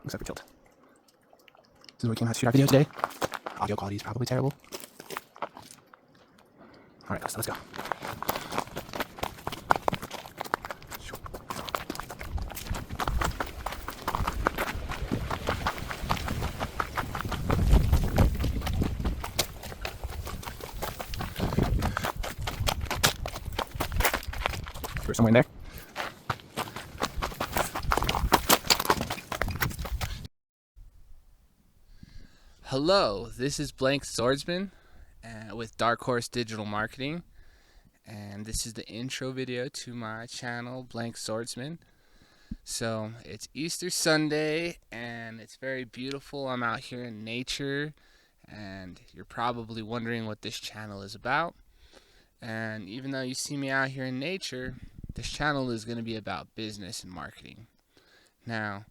except for tilt. This is what we came out to shoot our video today. Audio quality is probably terrible. Alright, guys, let's go. We're somewhere in there. Hello, this is Blank Swordsman with Dark Horse Digital Marketing, and this is the intro video to my channel, Blank Swordsman. So it's Easter Sunday and it's very beautiful. I'm out here in nature, and you're probably wondering what this channel is about. And even though you see me out here in nature, this channel is going to be about business and marketing. Now,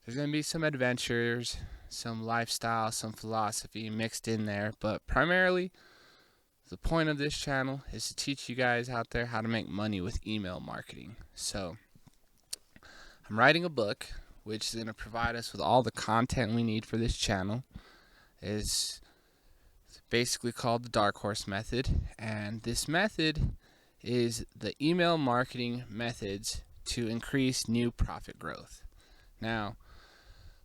there's going to be some adventures, some lifestyle, some philosophy mixed in there, but primarily the point of this channel is to teach you guys out there how to make money with email marketing. So I'm writing a book which is going to provide us with all the content we need for this channel. It's basically called the Dark Horse Method, and this method is the email marketing methods to increase new profit growth. Now,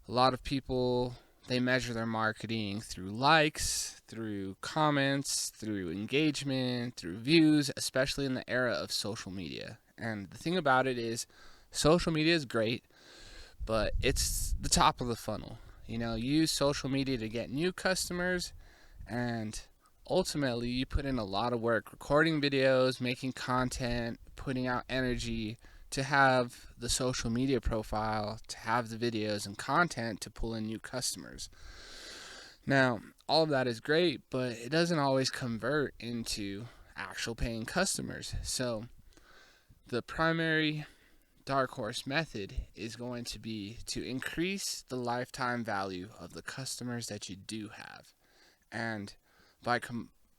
a lot of people, they measure their marketing through likes, through comments, through engagement, through views, especially in the era of social media. And the thing about it is, social media is great, but it's the top of the funnel. You know, you use social media to get new customers, and ultimately you put in a lot of work recording videos, making content, putting out energy to have the social media profile, to have the videos and content to pull in new customers. Now, all of that is great, but it doesn't always convert into actual paying customers. So the primary Dark Horse method is going to be to increase the lifetime value of the customers that you do have. And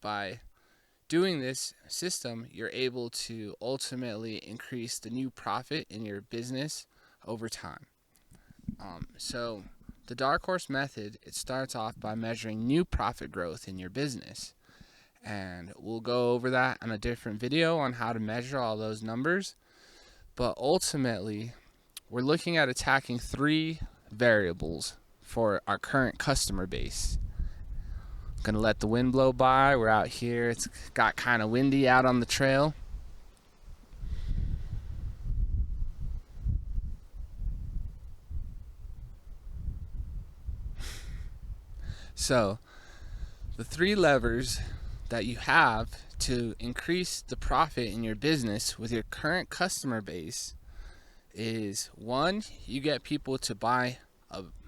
by doing this system, you're able to ultimately increase the new profit in your business over time. So the Dark Horse method, it starts off by measuring new profit growth in your business. And we'll go over that on a different video on how to measure all those numbers. But ultimately, we're looking at attacking 3 variables for our current customer base. Gonna let the wind blow by. We're out here. It's got kind of windy out on the trail. So the 3 levers that you have to increase the profit in your business with your current customer base is, 1, you get people to buy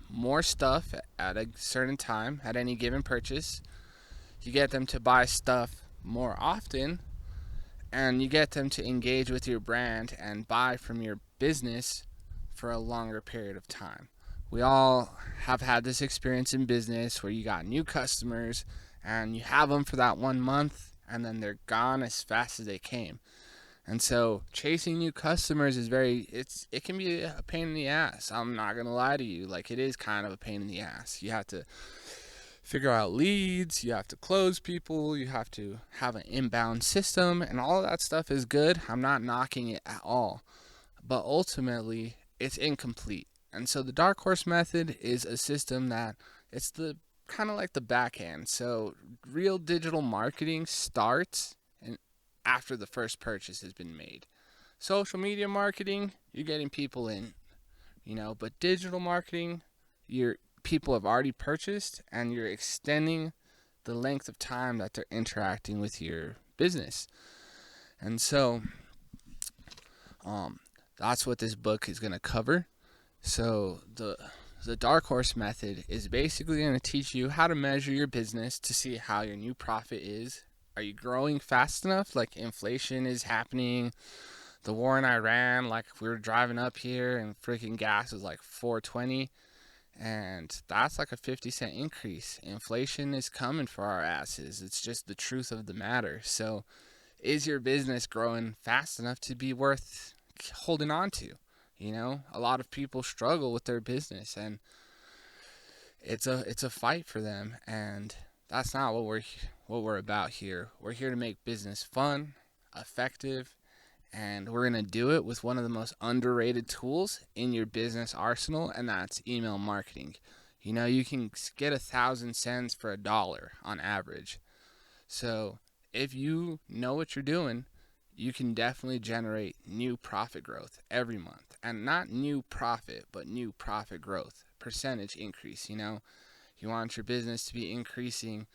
more stuff at a certain time at any given purchase. You get them to buy stuff more often, and you get them to engage with your brand and buy from your business for a longer period of time. We all have had this experience in business where you got new customers and you have them for that 1 month and then they're gone as fast as they came. And so chasing new customers is it can be a pain in the ass. I'm not going to lie to you. Like, it is kind of a pain in the ass. You have to figure out leads, you have to close people, you have to have an inbound system, and all of that stuff is good. I'm not knocking it at all. But ultimately, it's incomplete. And so the Dark Horse method is a system that it's the kind of like the backhand. So real digital marketing starts after the first purchase has been made. Social media marketing, you're getting people in, but digital marketing, people have already purchased and you're extending the length of time that they're interacting with your business. And so that's what this book is going to cover. So the Dark Horse method is basically going to teach you how to measure your business to see how your new profit is. Are you growing fast enough? Like, inflation is happening. The war in Iran, like, we were driving up here and freaking gas was like $4.20. And that's like a 50-cent increase. Inflation is coming for our asses. It's just the truth of the matter. So is your business growing fast enough to be worth holding on to? You know, a lot of people struggle with their business, and it's a fight for them, and that's not what we're about here. We're here to make business fun, effective, and we're going to do it with one of the most underrated tools in your business arsenal, and that's email marketing. You know, you can get 1,000 cents for $1 on average. So if you know what you're doing, you can definitely generate new profit growth every month. And not new profit, but new profit growth, percentage increase. You know, you want your business to be increasing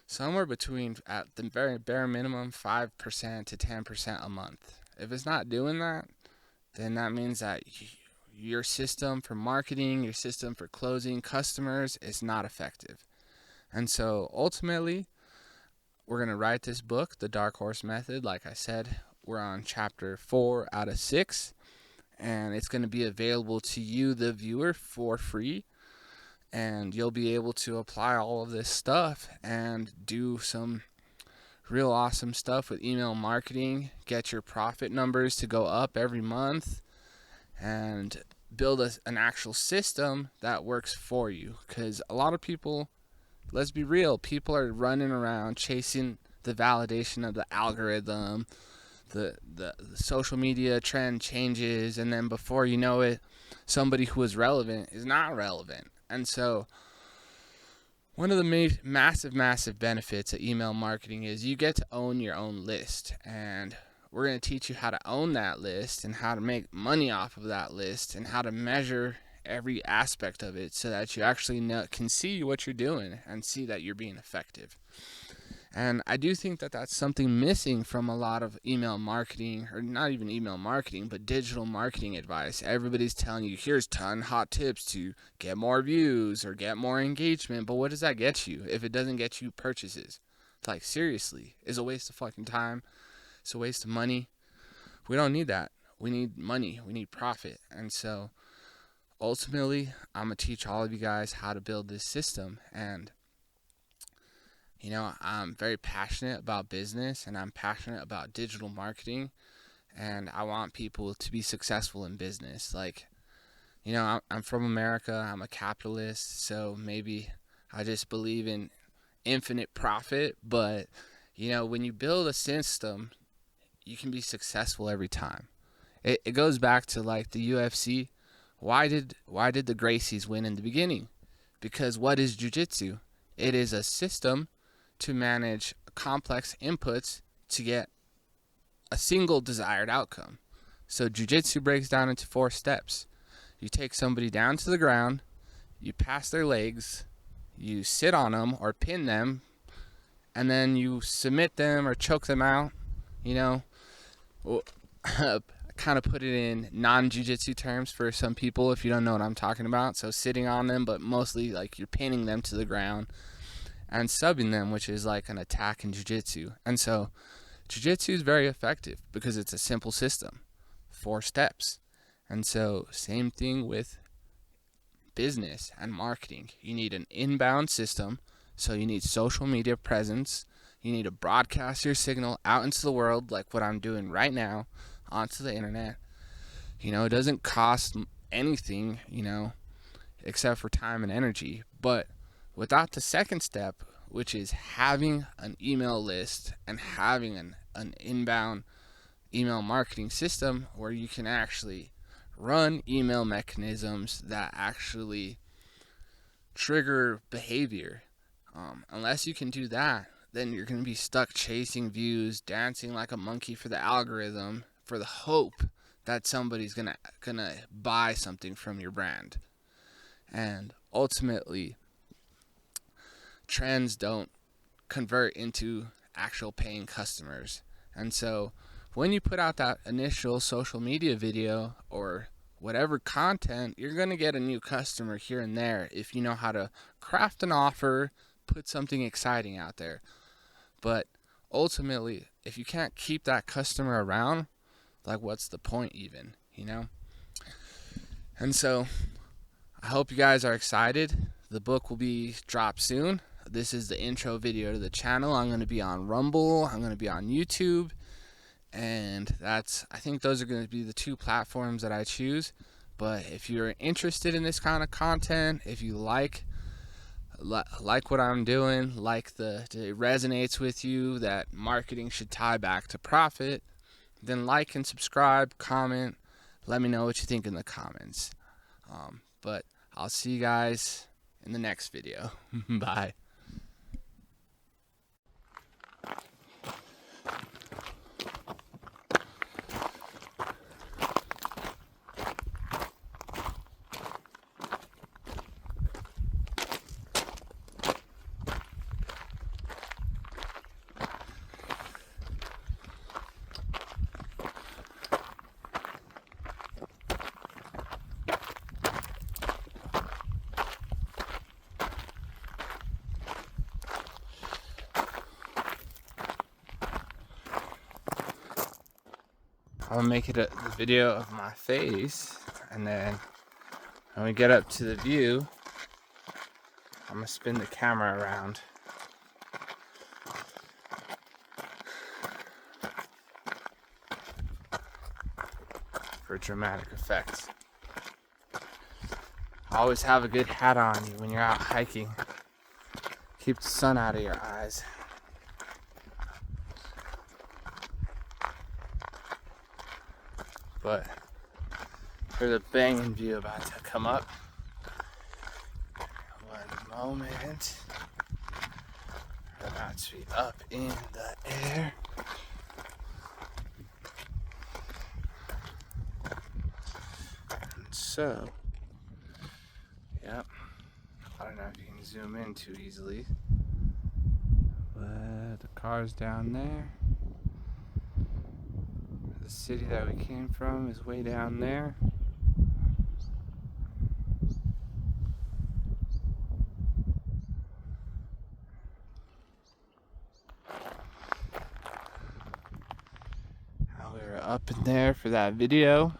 somewhere between, at the very bare minimum, 5% to 10% a month. If it's not doing that, then that means that your system for marketing, your system for closing customers is not effective. And so ultimately, we're going to write this book, The Dark Horse Method. Like I said, we're on chapter 4 out of 6, and it's going to be available to you, the viewer, for free. And you'll be able to apply all of this stuff and do some real awesome stuff with email marketing, get your profit numbers to go up every month, and build an actual system that works for you. Because a lot of people, let's be real, people are running around chasing the validation of the algorithm, the social media trend changes, and then before you know it, somebody who is relevant is not relevant. And so one of the massive benefits of email marketing is you get to own your own list. And we're going to teach you how to own that list and how to make money off of that list and how to measure every aspect of it so that you actually can see what you're doing and see that you're being effective. And I do think that that's something missing from a lot of email marketing, or not even email marketing, but digital marketing advice. Everybody's telling you, here's 10 hot tips to get more views or get more engagement. But what does that get you if it doesn't get you purchases? Like, seriously, it's a waste of fucking time. It's a waste of money. We don't need that. We need money. We need profit. And so ultimately, I'm going to teach all of you guys how to build this system. And you know, I'm very passionate about business, and I'm passionate about digital marketing, and I want people to be successful in business. Like, you know, I'm from America, I'm a capitalist, so maybe I just believe in infinite profit, but, you know, when you build a system, you can be successful every time. It goes back to, like, the UFC. Why did the Gracies win in the beginning? Because what is jiu-jitsu? It is a system to manage complex inputs to get a single desired outcome. So jiu-jitsu breaks down into 4 steps. You take somebody down to the ground, you pass their legs, you sit on them or pin them, and then you submit them or choke them out. You know, kind of put it in non-jiu-jitsu terms for some people if you don't know what I'm talking about. So sitting on them, but mostly like you're pinning them to the ground, and subbing them, which is like an attack in jiu-jitsu. And so jiu-jitsu is very effective because it's a simple system, 4 steps. And so same thing with business and marketing. You need an inbound system, so you need social media presence. You need to broadcast your signal out into the world like what I'm doing right now onto the internet. You know, it doesn't cost anything, you know, except for time and energy. But without the second step, which is having an email list and having an inbound email marketing system where you can actually run email mechanisms that actually trigger behavior. Unless you can do that, then you're going to be stuck chasing views, dancing like a monkey for the algorithm, for the hope that somebody's gonna buy something from your brand. And ultimately, trends don't convert into actual paying customers. And so when you put out that initial social media video or whatever content, you're going to get a new customer here and there if you know how to craft an offer, put something exciting out there. But ultimately, if you can't keep that customer around, like, what's the point even, you know? And so I hope you guys are excited. The book will be dropped soon. This is the intro video to the channel. I'm going to be on Rumble. I'm going to be on YouTube. And I think those are going to be the two platforms that I choose. But if you're interested in this kind of content, if you like what I'm doing, it resonates with you that marketing should tie back to profit, then like and subscribe, comment, let me know what you think in the comments. But I'll see you guys in the next video. Bye. I'll make it a video of my face, and then when we get up to the view, I'm gonna spin the camera around. For dramatic effect. Always have a good hat on you when you're out hiking. Keep the sun out of your eyes. But there's a banging view about to come up. One moment. We're about to be up in the air. And so, yep. I don't know if you can zoom in too easily. But the car's down there. The city that we came from is way down there. Now we were up in there for that video.